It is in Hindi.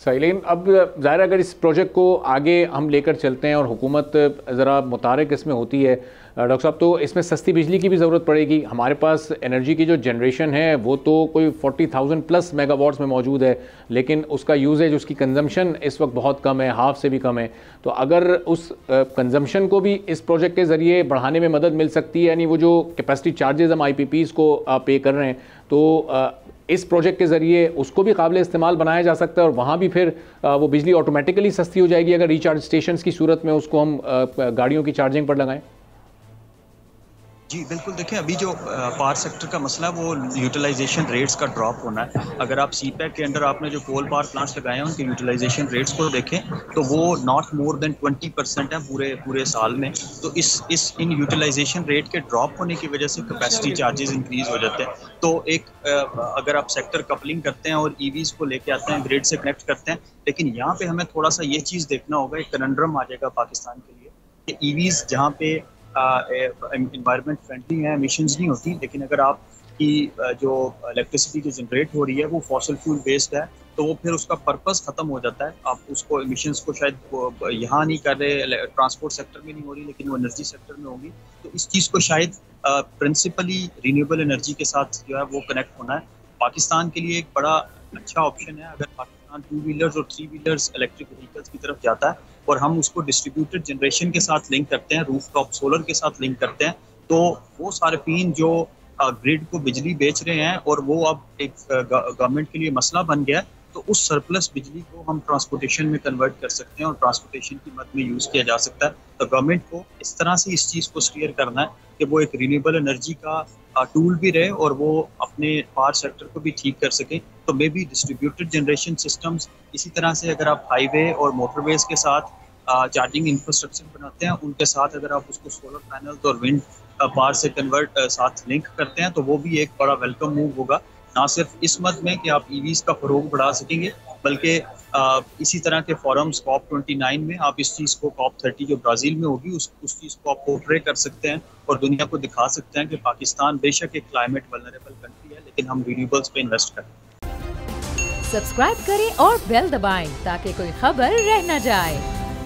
सही, लेकिन अब ज़ाहिर अगर इस प्रोजेक्ट को आगे हम लेकर चलते हैं और हुकूमत ज़रा मुतारिक इसमें होती है डॉक्टर साहब, तो इसमें सस्ती बिजली की भी ज़रूरत पड़ेगी। हमारे पास एनर्जी की जो जनरेशन है वो तो कोई 40,000 प्लस मेगावाट्स में मौजूद है, लेकिन उसका यूजेज, उसकी कंजम्पशन इस वक्त बहुत कम है, हाफ से भी कम है। तो अगर उस कंजम्पशन को भी इस प्रोजेक्ट के ज़रिए बढ़ाने में मदद मिल सकती है, यानी वो जो कैपेसिटी चार्जेस हम IPPs को पे कर रहे हैं, तो इस प्रोजेक्ट के ज़रिए उसको भी काबिल इस्तेमाल बनाया जा सकता है और वहाँ भी फिर वो बिजली ऑटोमेटिकली सस्ती हो जाएगी अगर रिचार्ज स्टेशंस की सूरत में उसको हम गाड़ियों की चार्जिंग पर लगाएं। जी बिल्कुल, देखिए अभी जो पावर सेक्टर का मसला है वो यूटिलाइजेशन रेट्स का ड्रॉप होना है। अगर आप CPEC के अंडर आपने जो कोल पावर प्लांट्स लगाए हैं उनके यूटिलाइजेशन रेट्स को देखें तो वो नॉट मोर देन 20% है पूरे साल में। तो इन यूटिलाइजेशन रेट के ड्रॉप होने की वजह से कैपेसिटी चार्जेस इंक्रीज हो जाते हैं। तो एक अगर आप सेक्टर कपलिंग करते हैं और EVs को लेके आते हैं, ग्रिड से कनेक्ट करते हैं, लेकिन यहाँ पे हमें थोड़ा सा ये चीज़ देखना होगा, एक कनंड्रम आ जाएगा पाकिस्तान के लिए कि EVs जहाँ पे एनवायरनमेंट फ्रेंडली है, एमिशंस नहीं होती, लेकिन अगर आपकी जो इलेक्ट्रिसिटी जो जनरेट हो रही है वो फॉसिल फ्यूल बेस्ड है तो वो फिर उसका पर्पस खत्म हो जाता है। आप उसको एमिशंस को शायद यहाँ नहीं कर रहे, ट्रांसपोर्ट सेक्टर में नहीं हो रही, लेकिन वो एनर्जी सेक्टर में होगी। तो इस चीज़ को शायद प्रिंसिपली रिन्यूएबल एनर्जी के साथ जो है वो कनेक्ट होना है। पाकिस्तान के लिए एक बड़ा अच्छा ऑप्शन है अगर पाकिस्तान 2 व्हीलर्स और 3 व्हीलर्स इलेक्ट्रिक व्हीकल्स की तरफ जाता है और हम उसको डिस्ट्रीब्यूटेड जनरेशन के साथ लिंक करते हैं, रूफटॉप सोलर के साथ लिंक करते हैं, तो वो सार्फिन जो ग्रिड को बिजली बेच रहे हैं और वो अब एक गवर्नमेंट के लिए मसला बन गया है, तो उस सरप्लस बिजली को हम ट्रांसपोर्टेशन में कन्वर्ट कर सकते हैं और ट्रांसपोर्टेशन की मद में यूज़ किया जा सकता है। तो गवर्नमेंट को इस तरह से इस चीज़ को स्टीयर करना है कि वो एक रिन्यूएबल एनर्जी का टूल भी रहे और वो अपने पावर सेक्टर को भी ठीक कर सके। तो may be distributed generation systems, इसी तरह से अगर आप हाईवे और मोटरवेज के साथ चार्जिंग इंफ्रास्ट्रक्चर बनाते हैं, उनके साथ अगर आप उसको सोलर पैनल और विंड पावर से कन्वर्ट साथ लिंक करते हैं तो वो भी एक बड़ा वेलकम मूव होगा, ना सिर्फ इस मद में कि आप EVs का फरोग बढ़ा सकेंगे, बल्कि इसी तरह के फोरम्स COP29 में आप इस चीज़ को, COP30 जो ब्राज़ील में होगी उस चीज़ को आप पोर्ट्रे कर सकते हैं और दुनिया को दिखा सकते हैं कि पाकिस्तान बेशक एक क्लाइमेट वल्नरेबल कंट्री है, लेकिन हम रिन्यूएबल्स पे इन्वेस्ट करें। सब्सक्राइब करें और बेल दबाएं ताकि कोई खबर रह न जाए।